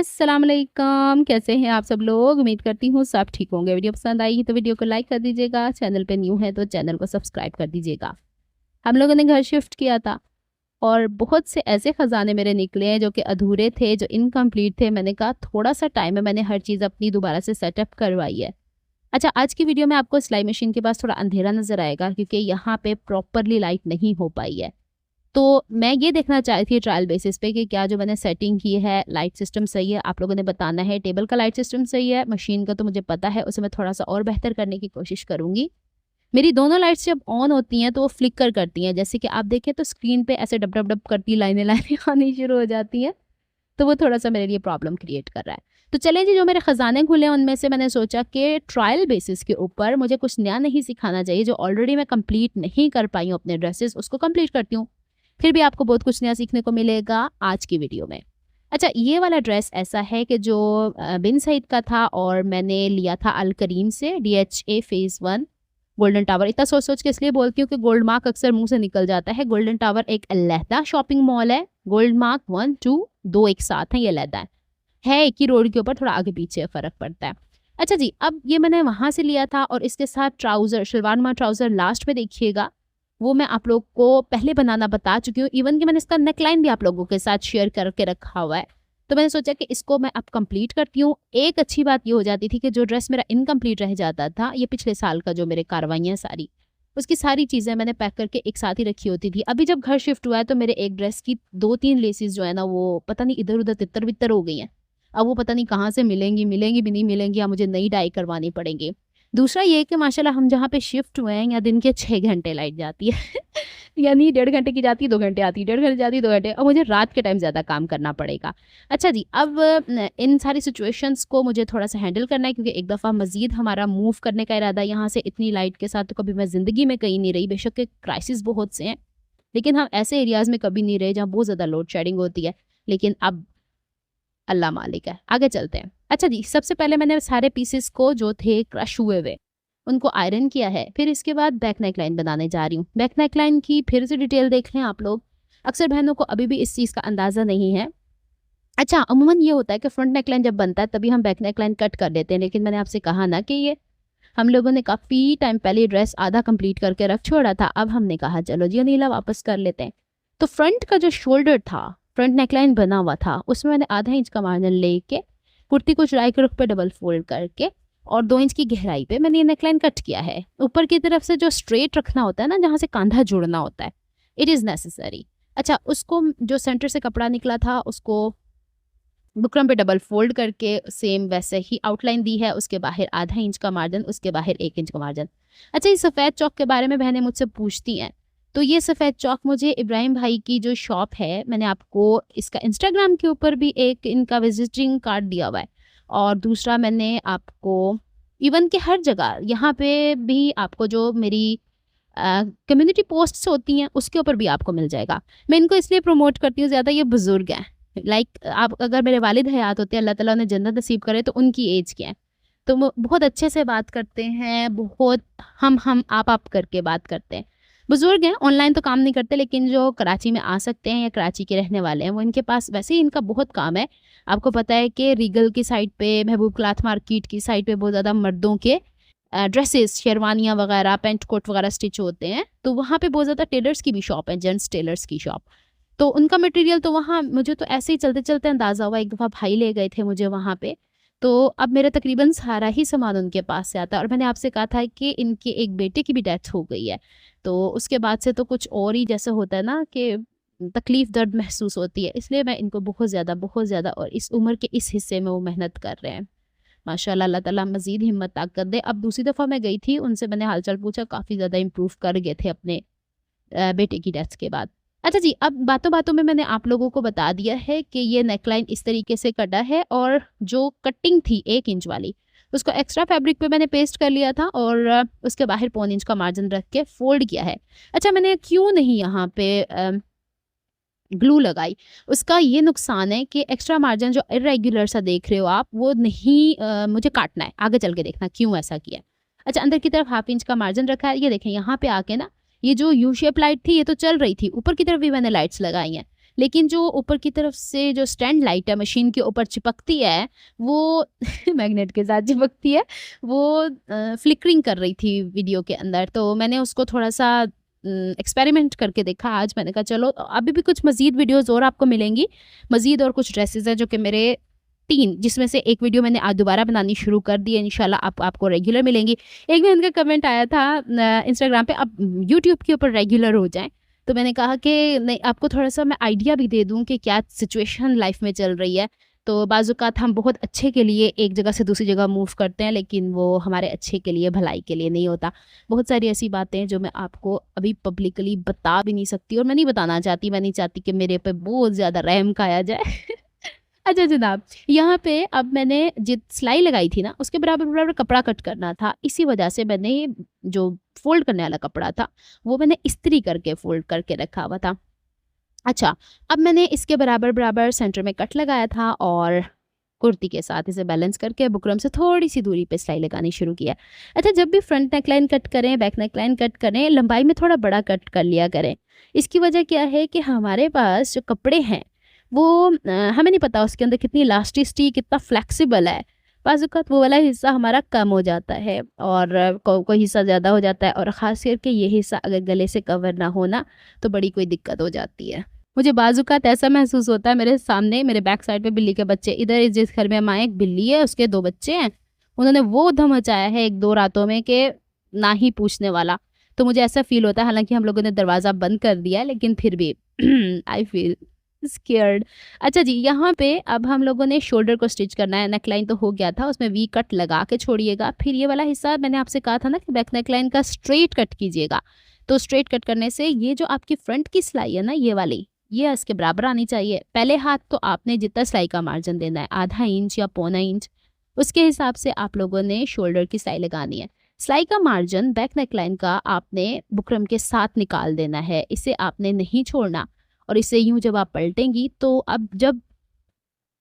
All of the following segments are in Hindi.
अस्सलाम वालेकुम, कैसे हैं आप सब लोग? उम्मीद करती हूँ सब ठीक होंगे। वीडियो पसंद आई तो वीडियो को लाइक कर दीजिएगा, चैनल पे न्यू है तो चैनल को सब्सक्राइब कर दीजिएगा। हम लोगों ने घर शिफ्ट किया था और बहुत से ऐसे ख़ज़ाने मेरे निकले हैं जो कि अधूरे थे, जो इनकम्प्लीट थे। मैंने कहा थोड़ा-सा टाइम है, मैंने हर चीज़ अपनी दोबारा से सेटअप करवाई है। अच्छा, आज की वीडियो में आपको सिलाई मशीन के पास थोड़ा अंधेरा नज़र आएगा क्योंकि यहाँ पे प्रॉपरली लाइट नहीं हो पाई है। तो मैं ये देखना चाह रही थी ट्रायल बेसिस पे कि क्या जो मैंने सेटिंग की है लाइट सिस्टम सही है। आप लोगों ने बताना है टेबल का लाइट सिस्टम सही है, मशीन का तो मुझे पता है, उसे मैं थोड़ा-सा और बेहतर करने की कोशिश करूँगी। मेरी दोनों लाइट्स जब ऑन होती हैं तो वो फ्लिकर करती हैं, जैसे कि आप देखें तो स्क्रीन पे ऐसे डब डब डब करती लाइनें-लाइनें आनी शुरू हो जाती हैं, तो वो थोड़ा-सा मेरे लिए प्रॉब्लम क्रिएट कर रहा है। तो चलें जी, जो मेरे खजाने खुले हैं उनमें से मैंने सोचा कि ट्रायल बेसिस के ऊपर मुझे कुछ नया नहीं सिखाना चाहिए, जो ऑलरेडी मैं कंप्लीट नहीं कर पाई हूँ अपने ड्रेसेस उसको कंप्लीट करती हूँ। फिर भी आपको बहुत कुछ नया सीखने को मिलेगा आज की वीडियो में। अच्छा, ये वाला ड्रेस ऐसा है कि जो बिन सईद का था और मैंने लिया था अल करीम से, DHA फेज़ 1 गोल्डन टावर। इतना सोच-सोच के इसलिए बोलती हूँ कि गोल्ड मार्क अक्सर मुँह से निकल जाता है। गोल्डन टावर एक अलहदा शॉपिंग मॉल है। गोल्ड मार्क 1, 2 2 एक साथ हैं, ये अलहदा है एक ही रोड के ऊपर, थोड़ा आगे-पीछे फ़र्क पड़ता है। अच्छा जी, अब ये मैंने वहाँ से लिया था और इसके साथ ट्राउज़र, शलवार ट्राउज़र लास्ट में देखिएगा, वो मैं आप लोग को पहले बनाना बता चुकी हूँ। इवन कि मैंने इसका नेकलाइन भी आप लोगों के साथ शेयर करके रखा हुआ है। तो मैंने सोचा कि इसको मैं अब कंप्लीट करती हूँ। एक अच्छी बात ये हो जाती थी कि जो ड्रेस मेरा इनकम्प्लीट रह जाता था, ये पिछले साल का जो मेरे कार्रवाइयाँ सारी, उसकी सारी चीज़ें मैंने पैक करके एक साथ ही रखी होती थी। अभी जब घर शिफ्ट हुआ है तो मेरे एक ड्रेस की 2-3 लेसेस जो है ना, वो पता नहीं इधर-उधर तितर-बितर हो गई हैं। अब वो पता नहीं कहाँ से मिलेंगी, मिलेंगी भी नहीं मिलेंगी, या मुझे नई डाई करवानी पड़ेंगी। दूसरा ये कि माशाल्लाह हम जहाँ पे शिफ्ट हुए हैं, यहाँ दिन के 6 घंटे लाइट जाती है। यानी 1.5 घंटे की जाती है, 2 घंटे आती है, 1.5 घंटे जाती है, 2 घंटे, और मुझे रात के टाइम ज़्यादा काम करना पड़ेगा। अच्छा जी, अब इन सारी सिचुएशंस को मुझे थोड़ा-सा हैंडल करना है क्योंकि एक दफ़ा मज़ीद हमारा मूव करने का इरादा है यहाँ से। इतनी लाइट के साथ तो कभी मैं ज़िंदगी में कहीं नहीं रही। बेशक के क्राइसिस बहुत से हैं, लेकिन हम ऐसे एरियाज़ में कभी नहीं रहे जहाँ बहुत ज़्यादा लोड शेडिंग होती है। लेकिन अब अल्लाह मालिक है। आगे चलते हैं। अच्छा जी, सबसे पहले मैंने सारे पीसेस को जो थे क्रश हुए हुए, उनको आयरन किया है। फिर इसके बाद बैक नेक लाइन बनाने जा रही हूँ। बैक नेक लाइन की फिर से डिटेल देख लें आप लोग। अक्सर बहनों को अभी भी इस चीज़ का अंदाज़ा नहीं है। अच्छा, अमूमन ये होता है कि फ्रंट नेक लाइन जब बनता है तभी हम बैक नेक लाइन कट कर देते हैं, लेकिन मैंने आपसे कहा ना कि ये हम लोगों ने काफ़ी टाइम पहले ड्रेस आधा कंप्लीट करके रख छोड़ा था। अब हमने कहा चलो जी अनीला वापस कर लेते हैं। तो फ्रंट का जो शोल्डर था, फ्रंट नेकलाइन बना हुआ था, उसमें मैंने आधा इंच का मार्जिन लेके कुर्ती को चढ़ाई के रुख पे डबल फोल्ड करके और 2 इंच की गहराई पे मैंने ये नेकलाइन कट किया है। ऊपर की तरफ से जो स्ट्रेट रखना होता है ना, जहाँ से कंधा जुड़ना होता है, इट इज़ नेसेसरी। अच्छा, उसको जो सेंटर से कपड़ा निकला था उसको बुकरम पे डबल फोल्ड करके सेम वैसे ही आउटलाइन दी है। उसके बाहर आधा इंच का मार्जिन, उसके बाहर 1 इंच का मार्जिन। अच्छा, ये सफ़ेद चौक के बारे में बहनें मुझसे पूछती हैं, तो ये सफ़ेद चौक मुझे इब्राहिम भाई की जो शॉप है, मैंने आपको इसका इंस्टाग्राम के ऊपर भी एक इनका विजिटिंग कार्ड दिया हुआ है, और दूसरा मैंने आपको इवन कि हर जगह यहाँ पे भी आपको जो मेरी कम्युनिटी पोस्ट्स होती हैं उसके ऊपर भी आपको मिल जाएगा। मैं इनको इसलिए प्रमोट करती हूँ ज़्यादा, ये बुज़ुर्ग हैं। आप अगर मेरे वालिद हयात होते हैं, अल्लाह ताला उन्हें जन्नत नसीब करे, तो उनकी एज के हैं। तो वो बहुत अच्छे से बात करते हैं, बहुत हम आप करके बात करते हैं। बुज़ुर्ग हैं, ऑनलाइन तो काम नहीं करते, लेकिन जो कराची में आ सकते हैं या कराची के रहने वाले हैं, वो इनके पास वैसे ही इनका बहुत काम है। आपको पता है कि रीगल की साइड पे, महबूब क्लॉथ मार्केट की साइड पे बहुत ज़्यादा मर्दों के ड्रेसेस, शेरवानियाँ वगैरह, पेंट कोट वगैरह स्टिच होते हैं। तो वहाँ पे बहुत ज़्यादा टेलर्स की भी शॉप है, जेंट्स टेलर्स की शॉप। तो उनका मटेरियल तो वहाँ मुझे तो ऐसे ही चलते-चलते अंदाज़ा हुआ, एक दफ़ा भाई ले गए थे मुझे वहाँ पे। तो अब मेरा तकरीबन सारा ही सामान उनके पास से आता है, और मैंने आपसे कहा था कि इनके एक बेटे की भी डेथ हो गई है। तो उसके बाद से तो कुछ और ही जैसे होता है ना कि तकलीफ़ दर्द महसूस होती है, इसलिए मैं इनको बहुत ज़्यादा, और इस उम्र के इस हिस्से में वो मेहनत कर रहे हैं। माशाल्लाह, अल्लाह ताला मज़ीद हिम्मत ताकत दे। अब दूसरी दफ़ा मैं गई थी, उनसे मैंने हाल-चाल पूछा, काफ़ी ज़्यादा इम्प्रूव कर गए थे अपने बेटे की डेथ के बाद। अच्छा जी, अब बातों-बातों में मैंने आप लोगों को बता दिया है कि ये नेकलाइन इस तरीके से कटा है, और जो कटिंग थी 1 इंच वाली, उसको एक्स्ट्रा फैब्रिक पे मैंने पेस्ट कर लिया था और उसके बाहर 1.25 इंच का मार्जिन रख के फ़ोल्ड किया है। अच्छा, मैंने क्यों नहीं यहाँ पे ग्लू लगाई, उसका ये नुकसान है कि एक्स्ट्रा मार्जिन जो इर्रेगुलर सा देख रहे हो आप, वो नहीं मुझे काटना है। आगे चल के देखना क्यों ऐसा किया है। अच्छा, अंदर की तरफ 1/2 इंच का मार्जिन रखा है। ये देखें, यहाँ पे आके ना, ये जो यू शेप लाइट थी ये तो चल रही थी, ऊपर की तरफ भी मैंने लाइट्स लगाई हैं, लेकिन जो ऊपर की तरफ से जो स्टैंड लाइट है मशीन के ऊपर चिपकती है वो मैग्नेट के साथ चिपकती है, वो फ्लिकरिंग कर रही थी वीडियो के अंदर। तो मैंने उसको थोड़ा-सा एक्सपेरिमेंट करके देखा आज। मैंने कहा चलो अभी भी कुछ मज़ीद वीडियोज़ और आपको मिलेंगी, मज़ीद और कुछ ड्रेसेज़ हैं जो कि मेरे 3 जिसमें से एक वीडियो मैंने आज दोबारा बनानी शुरू कर दी है, इंशाल्लाह आपको रेगुलर मिलेंगी। एक दिन का कमेंट आया था इंस्टाग्राम पे, आप यूट्यूब के ऊपर रेगुलर हो जाएँ। तो मैंने कहा कि नहीं, आपको थोड़ा-सा मैं आइडिया भी दे दूँ कि क्या सिचुएशन लाइफ़ में चल रही है। तो बाज़-औक़ात हम बहुत अच्छे के लिए एक जगह से दूसरी जगह मूव करते हैं, लेकिन वो हमारे अच्छे के लिए, भलाई के लिए नहीं होता। बहुत सारी ऐसी बातें हैं जो मैं आपको अभी पब्लिकली बता भी नहीं सकती और मैं नहीं बताना चाहती। मैं नहीं चाहती कि मेरे पे बहुत ज़्यादा रहम खाया जाए। अच्छा जनाब, यहाँ पे अब मैंने जित सिलाई लगाई थी ना, उसके बराबर-बराबर कपड़ा कट करना था। इसी वजह से मैंने जो फ़ोल्ड करने वाला कपड़ा था, वो मैंने इस्त्री करके फ़ोल्ड करके रखा हुआ था। अच्छा, अब मैंने इसके बराबर-बराबर सेंटर में कट लगाया था और कुर्ती के साथ इसे बैलेंस करके बुकरम से थोड़ी-सी दूरी पे सिलाई लगानी शुरू किया। अच्छा, जब भी फ्रंट नेकलाइन कट करें, बैक नेकलाइन कट करें, लंबाई में थोड़ा बड़ा कट कर लिया करें। इसकी वजह क्या है कि हमारे पास जो कपड़े हैं, वो हमें नहीं पता उसके अंदर कितनी इलास्टिसिटी, कितना फ्लेक्सिबल है। बाज़ औक़ात वो वाला हिस्सा हमारा कम हो जाता है और कोई हिस्सा ज़्यादा हो जाता है और ख़ास करके ये हिस्सा अगर गले से कवर ना हो ना, तो बड़ी कोई दिक्कत हो जाती है। मुझे बाज़ औक़ात ऐसा महसूस होता है, मेरे सामने मेरे बैक साइड पे बिल्ली के बच्चे, इधर जिस घर में हम आए एक बिल्ली है, उसके 2 बच्चे हैं। उन्होंने वो धम मचाया है 1-2 रातों में कि ना ही पूछने वाला। तो मुझे ऐसा फ़ील होता है, हालाँकि हम लोगों ने दरवाज़ा बंद कर दिया है, लेकिन फिर भी आई फ़ील स्केयर्ड। अच्छा जी, यहाँ पे अब हम लोगों ने शोल्डर को स्टिच करना है। नेकलाइन तो हो गया था, उसमें वी कट लगा के छोड़िएगा। फिर ये वाला हिस्सा मैंने आपसे कहा था ना कि बैक नेकलाइन का स्ट्रेट कट कीजिएगा। तो स्ट्रेट कट करने से ये जो आपकी फ्रंट की सिलाई है ना, ये वाली, ये इसके बराबर आनी चाहिए। पहले हाथ तो आपने जितना सिलाई का मार्जिन देना है, आधा इंच या पौना इंच, उसके हिसाब से आप लोगों ने शोल्डर की सिलाई लगानी है। सिलाई का मार्जिन बैक नेकलाइन का आपने बुकरम के साथ निकाल देना है, इसे आपने नहीं छोड़ना। और इसे यूँ जब आप पलटेंगी, तो अब जब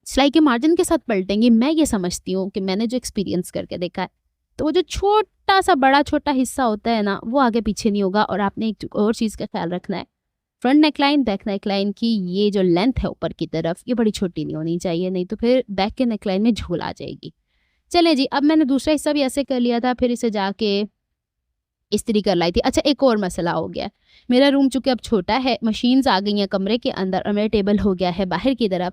सिलाई के मार्जिन के साथ पलटेंगी, मैं ये समझती हूँ कि मैंने जो एक्सपीरियंस करके देखा है, तो वो जो छोटा-सा बड़ा छोटा हिस्सा होता है ना, वो आगे पीछे नहीं होगा। और आपने एक और चीज़ का ख़्याल रखना है, फ्रंट नेकलाइन, बैक नेकलाइन की ये जो लेंथ है ऊपर की तरफ, ये बड़ी छोटी नहीं होनी चाहिए, नहीं तो फिर बैक के नेकलाइन में झोल आ जाएगी। चलें जी, अब मैंने दूसरा हिस्सा भी ऐसे कर लिया था, फिर इसे जाके इस्त्री कर लाई थी। अच्छा, एक और मसला हो गया। मेरा रूम चूँकि अब छोटा है, मशीन्स आ गई हैं कमरे के अंदर और मेरा टेबल हो गया है बाहर की तरफ,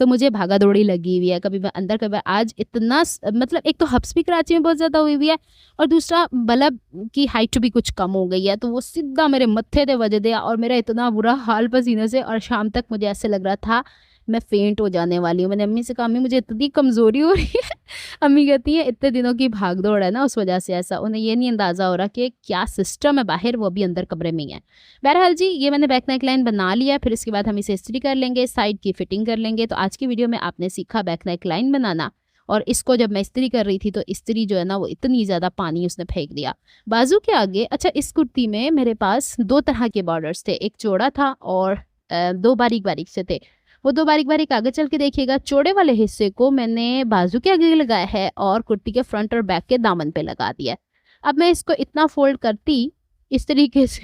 तो मुझे भागा-दौड़ी लगी हुई है। कभी मैं अंदर, कभी आज इतना मतलब एक तो हब्स भी कराची में बहुत ज़्यादा हुई हुई है और दूसरा बल्ब की हाइट भी कुछ कम हो गई है, तो वो सीधा मेरे मत्थे पे वज दिया और मेरा इतना बुरा हाल पसीने से, और शाम तक मुझे ऐसे लग रहा था मैं फेंट हो जाने वाली हूँ। मैंने अम्मी से कहा, अम्मी मुझे इतनी कमज़ोरी हो रही है। अम्मी कहती हैं इतने दिनों की भाग-दौड़ है ना, उस वजह से ऐसा। उन्हें ये नहीं अंदाज़ा हो रहा कि क्या सिस्टम है बाहर, वो भी अंदर कमरे में ही है। बहरहाल जी, ये मैंने बैक नेक लाइन बना लिया, फिर इसके बाद हम इसे इस्त्री कर लेंगे, साइड की फिटिंग कर लेंगे। तो आज की वीडियो में आपने सीखा बैक नेक लाइन बनाना, और इसको जब मैं इस्त्री कर रही थी तो इस्त्री जो है ना, वो इतनी ज़्यादा पानी उसने फेंक दिया बाजू के आगे। अच्छा, इस कुर्ती में मेरे पास 2 तरह के बॉर्डर्स थे, एक चौड़ा था और 2 बारीक-बारीक से थे। वो 2 बारीक-बारीक आगे चल के देखिएगा। चौड़े वाले हिस्से को मैंने बाजू के आगे लगाया है और कुर्ती के फ्रंट और बैक के दामन पे लगा दिया है। अब मैं इसको इतना फोल्ड करती इस तरीके से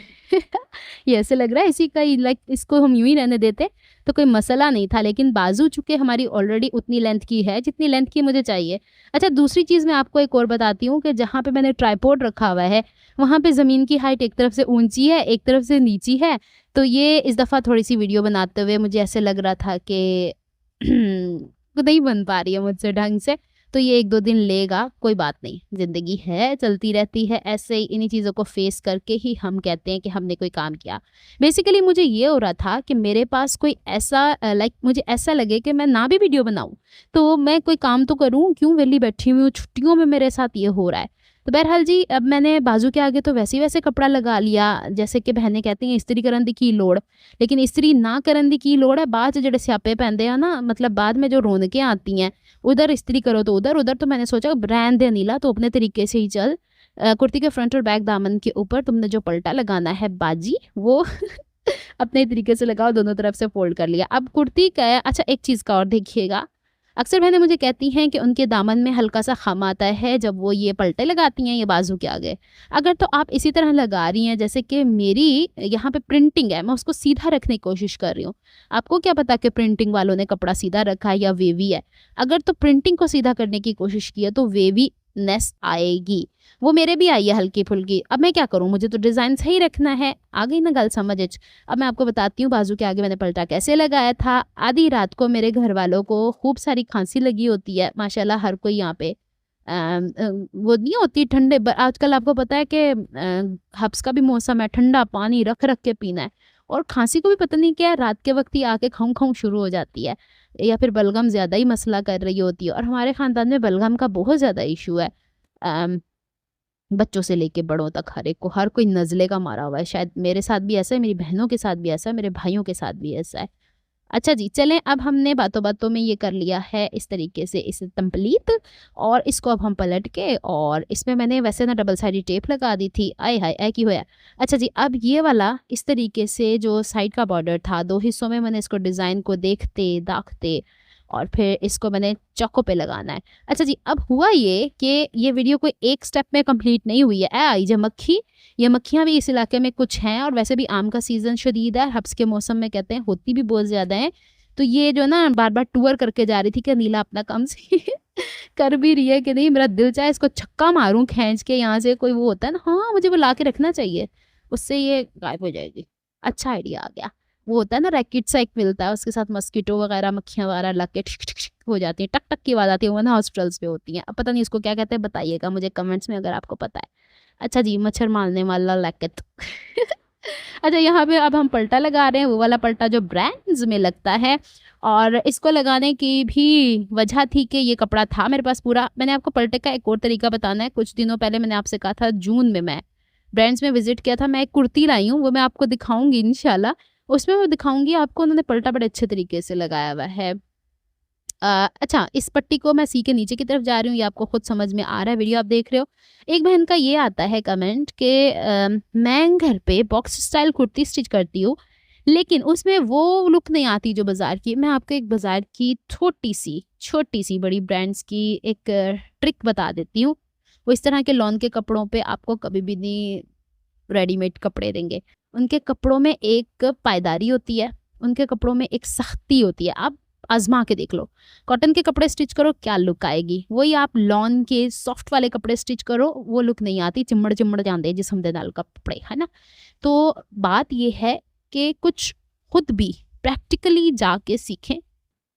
ये ऐसे लग रहा है इसी का ही, लाइक इसको हम यूँ ही रहने देते तो कोई मसला नहीं था, लेकिन बाजू चूँकि हमारी ऑलरेडी उतनी लेंथ की है जितनी लेंथ की मुझे चाहिए। अच्छा, दूसरी चीज़ मैं आपको एक और बताती हूँ कि जहाँ पे मैंने ट्राइपॉड रखा हुआ है, वहाँ पे ज़मीन की हाइट एक तरफ से ऊँची है, एक तरफ से नीची है। तो ये इस दफ़ा थोड़ी-सी वीडियो बनाते हुए मुझे ऐसे लग रहा था कि नहीं बन पा रही है मुझसे ढंग से। तो ये 1-2 दिन लेगा, कोई बात नहीं, ज़िंदगी है, चलती रहती है ऐसे ही। इन्हीं चीज़ों को फेस करके ही हम कहते हैं कि हमने कोई काम किया। बेसिकली मुझे ये हो रहा था कि मेरे पास कोई ऐसा लाइक मुझे ऐसा लगे कि मैं ना भी वीडियो बनाऊँ, तो मैं कोई काम तो करूँ, क्यों वेली बैठी हुई हूँ, छुट्टियों में मेरे साथ ये हो रहा है। तो बहरहाल जी, अब मैंने बाजू के आगे तो वैसे कपड़ा लगा लिया, जैसे कि बहनें कहती हैं इस्त्री करन दी की लोड़, लेकिन इस्त्री ना करन दी की लोड़ है। बाद जेडे स्यापे पैंदे हैं ना, मतलब बाद में जो रौनकें आती हैं, उधर इस्त्री करो तो उधर उधर। तो मैंने सोचा रहन दे नीला, तो अपने तरीके से ही चल। कुर्ती के फ्रंट और बैक दामन के ऊपर तुमने जो पलटा लगाना है बाजी, वो अपने तरीके से लगाओ, दोनों तरफ से फोल्ड कर लिया। अब कुर्ती का अच्छा, एक चीज़ का और देखिएगा, अक्सर बहनें मुझे कहती हैं कि उनके दामन में हल्का सा खम आता है जब वो ये पलटे लगाती हैं ये बाजू के आगे। अगर तो आप इसी तरह लगा रही हैं जैसे कि मेरी यहाँ पे प्रिंटिंग है, मैं उसको सीधा रखने की कोशिश कर रही हूँ। आपको क्या पता कि प्रिंटिंग वालों ने कपड़ा सीधा रखा है या वेवी है। अगर तो प्रिंटिंग को सीधा करने की कोशिश की है तो वेवी नेस आएगी। वो मेरे भी आई है हल्की फुल्की। अब मैं क्या करूँ, मुझे तो डिज़ाइन सही रखना है। आ गई ना गल समझ। अब मैं आपको बताती हूँ बाजू के आगे मैंने पलटा कैसे लगाया था। आधी रात को मेरे घर वालों को खूब सारी खांसी लगी होती है, माशाल्लाह हर कोई यहाँ पे वो नहीं होती ठंडे आजकल आपको पता है कि हब्स का भी मौसम है, ठंडा पानी रख रख के पीना है। और खांसी को भी पता नहीं क्या है, रात के वक्त ही आके खाऊं खाऊं शुरू हो जाती है, या फिर बलगम ज़्यादा ही मसला कर रही होती है। और हमारे ख़ानदान में बलगम का बहुत ज़्यादा इशू है। बच्चों से लेके बड़ों तक हर एक को, हर कोई नज़ले का मारा हुआ है। शायद मेरे साथ भी ऐसा है, मेरी बहनों के साथ भी ऐसा है, मेरे भाइयों के साथ भी ऐसा है। अच्छा जी, चलें अब हमने बातों बातों में ये कर लिया है इस तरीके से इसे कंप्लीट। और इसको अब हम पलट के, और इसमें मैंने वैसे ना डबल साइड टेप लगा दी थी। आय हाय ऐ की होया। अच्छा जी, अब ये वाला इस तरीके से जो साइड का बॉर्डर था 2 हिस्सों में मैंने इसको डिज़ाइन को देखते दाखते और फिर इसको मैंने चौकों पे लगाना है। अच्छा जी, अब हुआ ये कि ये वीडियो कोई एक स्टेप में कंप्लीट नहीं हुई है। ए आई जे मक्खी, ये मक्खियाँ भी इस इलाके में कुछ हैं, और वैसे भी आम का सीज़न शदीद है, हब्स के मौसम में कहते हैं होती भी बहुत ज़्यादा है। तो ये जो ना बार-बार टूर करके जा रही थी कि नीला अपना काम सही कर भी रही है कि नहीं। मेरा दिल चाहे इसको छक्का मारूँ खींच के यहाँ से, कोई वो होता है ना, हाँ मुझे वो ला के रखना चाहिए, उससे ये गायब हो जाएगी। अच्छा आइडिया आ गया। वो होता है ना रैकेट सा एक मिलता है, उसके साथ मस्कीटो वगैरह मक्खियाँ वगैरह लग के ठिक ठिक ठिक हो जाती हैं, टक टक की आवाज़ आती है, वो ना हॉस्पिटल्स पे होती हैं। अब पता नहीं इसको क्या कहते हैं, बताइएगा मुझे कमेंट्स में अगर आपको पता है। अच्छा जी, मच्छर मारने वाला लैकेट अच्छा यहाँ पे अब हम पलटा लगा रहे हैं, वो वाला पलटा जो ब्रांड्स में लगता है। और इसको लगाने की भी वजह थी कि ये कपड़ा था मेरे पास पूरा। मैंने आपको पलटे का एक और तरीका बताना है। कुछ दिनों पहले मैंने आपसे कहा था जून में मैं ब्रांड्स में विजिट किया था, मैं एक कुर्ती लाई हूँ, वो मैं आपको दिखाऊंगी इंशाल्लाह। उसमें मैं दिखाऊंगी आपको, उन्होंने पलटा बड़े अच्छे तरीके से लगाया हुआ है। अच्छा, इस पट्टी को मैं सी के नीचे की तरफ जा रही हूँ, ये आपको खुद समझ में आ रहा है, वीडियो आप देख रहे हो। एक बहन का ये आता है कमेंट कि मैं घर पे बॉक्स स्टाइल कुर्ती स्टिच करती हूँ, लेकिन उसमें वो लुक नहीं आती जो बाज़ार की। मैं आपको एक बाज़ार की छोटी सी बड़ी ब्रांड्स की एक ट्रिक बता देती हूँ। वो इस तरह के लॉन के कपड़ों पे आपको कभी भी नहीं रेडीमेड कपड़े देंगे। उनके कपड़ों में एक पायदारी होती है, उनके कपड़ों में एक सख्ती होती है। आप आजमा के देख लो, कॉटन के कपड़े स्टिच करो क्या लुक आएगी, वही आप लॉन के सॉफ्ट वाले कपड़े स्टिच करो वो लुक नहीं आती, चिम्मड़ चिम्मड़ जाते जिसम दे नाल कपड़े, है ना। तो बात ये है कि कुछ खुद भी प्रैक्टिकली जाके सीखें,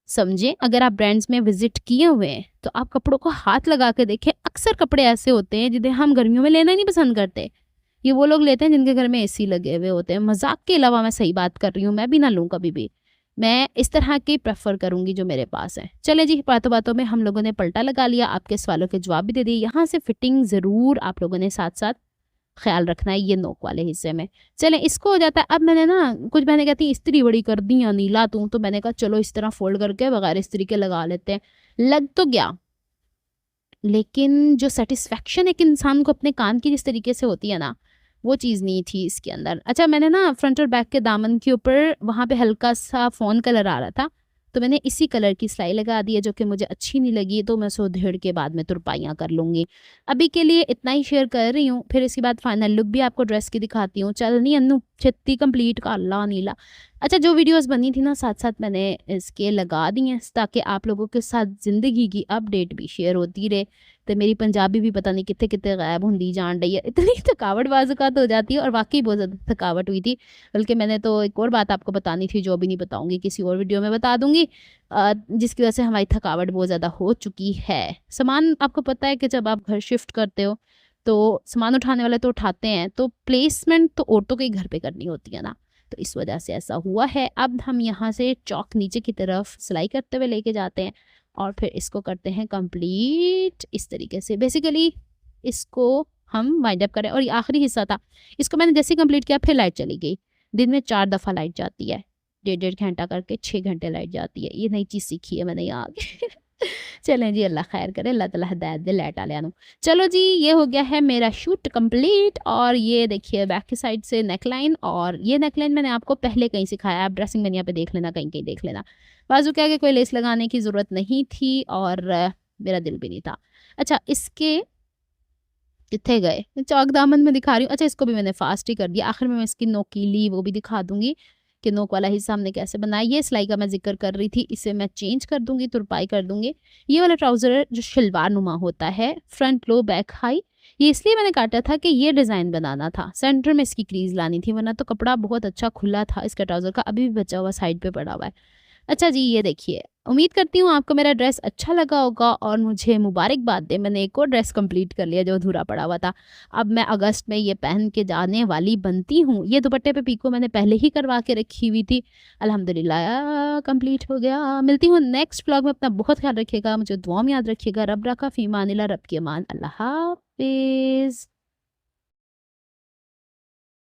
समझें। अगर आप ब्रांड्स में विजिट किए हुए हैं तो आप कपड़ों को हाथ लगा के देखें। अक्सर कपड़े ऐसे होते हैं जिन्हें हम गर्मियों में लेना नहीं पसंद करते, ये वो लोग लेते हैं जिनके घर में एसी लगे हुए होते हैं। मजाक के अलावा मैं सही बात कर रही हूँ, मैं भी ना लूँ कभी भी। मैं इस तरह के प्रेफर करूँगी जो मेरे पास है। चले जी, बातों बातों में हम लोगों ने पलटा लगा लिया, आपके सवालों के जवाब भी दे दिए। यहाँ से फिटिंग ज़रूर आप लोगों ने साथ साथ ख्याल रखना है ये नोक वाले हिस्से में। चलें, इसको हो जाता है। अब मैंने ना, कुछ बहनें कहती इस्त्री बड़ी कर दी या नीला तू, तो मैंने कहा चलो इस तरह फोल्ड करके बगैर इस्त्री के लगा लेते हैं। लग तो गया, लेकिन जो सेटिस्फेक्शन एक इंसान को अपने काम की जिस तरीके से होती है ना, वो चीज़ नहीं थी इसके अंदर। अच्छा, मैंने ना फ्रंट और बैक के दामन के ऊपर वहाँ पे हल्का सा फ़ॉन कलर आ रहा था, तो मैंने इसी कलर की सिलाई लगा दी है जो कि मुझे अच्छी नहीं लगी, तो मैं सो धेड़ के बाद में तुरपाइयाँ कर लूँगी। अभी के लिए इतना ही शेयर कर रही हूँ, फिर इसके बाद फाइनल लुक भी आपको ड्रेस की दिखाती हूँ। चल नहीं अन्नू, छत्ती कंप्लीट का अल्लाह नीला। अच्छा, जो वीडियोस बनी थी ना साथ साथ मैंने इसके लगा दी हैं ताकि आप लोगों के साथ ज़िंदगी की अपडेट भी शेयर होती रहे। तो मेरी पंजाबी भी पता नहीं कितने कितने गायब होंदी जान रही है, इतनी थकावट बाज़-औक़ात हो जाती है, और वाकई बहुत ज़्यादा थकावट हुई थी। बल्कि मैंने तो एक और बात आपको बतानी थी जो अभी नहीं बताऊँगी, किसी और वीडियो में बता दूँगी, जिसकी वजह से हमारी थकावट बहुत ज़्यादा हो चुकी है। सामान आपको पता है कि जब आप घर शिफ्ट करते हो तो सामान उठाने वाले तो उठाते हैं, तो प्लेसमेंट तो औरतों के ही घर पे करनी होती है ना, तो इस वजह से ऐसा हुआ है। अब हम यहाँ से चौक नीचे की तरफ सिलाई करते हुए लेके जाते हैं और फिर इसको करते हैं कंप्लीट इस तरीके से। बेसिकली इसको हम वाइंड अप करें, और ये आखिरी हिस्सा था, इसको मैंने जैसे कंप्लीट किया फिर लाइट चली गई। दिन में 4 दफ़ा लाइट जाती है, 1.5 घंटा करके 6 घंटे लाइट जाती है। ये नई चीज़ सीखी है मैंने यहाँ आके चलें जी, अल्लाह खैर करे, अल्लाह ताला हिदायत दे लाइट वालियां नूं। चलो जी, ये हो गया है मेरा शूट कंप्लीट। और ये देखिए बैक की साइड से नेकलाइन, और ये नेकलाइन मैंने आपको पहले कहीं सिखाया, आप ड्रेसिंग मेनिया पे देख लेना, कहीं-कहीं देख लेना। बाजू के आगे कोई लेस लगाने की ज़रूरत नहीं थी, और मेरा दिल भी नहीं था। अच्छा, इसके कित्थे गए? चौक दामन में दिखा रही हूँ। अच्छा, इसको भी मैंने फास्ट ही कर दिया। आखिर में मैं इसकी नोकीली वो भी दिखा दूँगी कि नोक वाला हिस्सा हमने कैसे बनाया। ये सिलाई का मैं ज़िक्र कर रही थी, इसे मैं चेंज कर दूँगी, तुरपाई कर दूँगी। ये वाला ट्राउज़र है जो शलवार नुमा होता है, फ्रंट लो बैक हाई। ये इसलिए मैंने काटा था कि ये डिज़ाइन बनाना था, सेंटर में इसकी क्रीज़ लानी थी, वरना तो कपड़ा बहुत अच्छा खुला था इसका ट्राउज़र का, अभी भी बचा हुआ साइड पे पड़ा हुआ है। अच्छा जी, ये देखिए, उम्मीद करती हूँ आपको मेरा ड्रेस अच्छा लगा होगा और मुझे मुबारकबाद दें, मैंने एक और ड्रेस कंप्लीट कर लिया जो अधूरा पड़ा हुआ था। अब मैं अगस्त में ये पहन के जाने वाली बनती हूँ। ये दुपट्टे पे पीको मैंने पहले ही करवा के रखी हुई थी। अल्हम्दुलिल्लाह कंप्लीट हो गया। मिलती हूँ नेक्स्ट व्लॉग में, अपना बहुत ख्याल रखिएगा, मुझे दुआ में याद रखिएगा। रब रखा फ़ी अमानिल्लाह, रब की अमान। अल्लाह हाफ़िज़।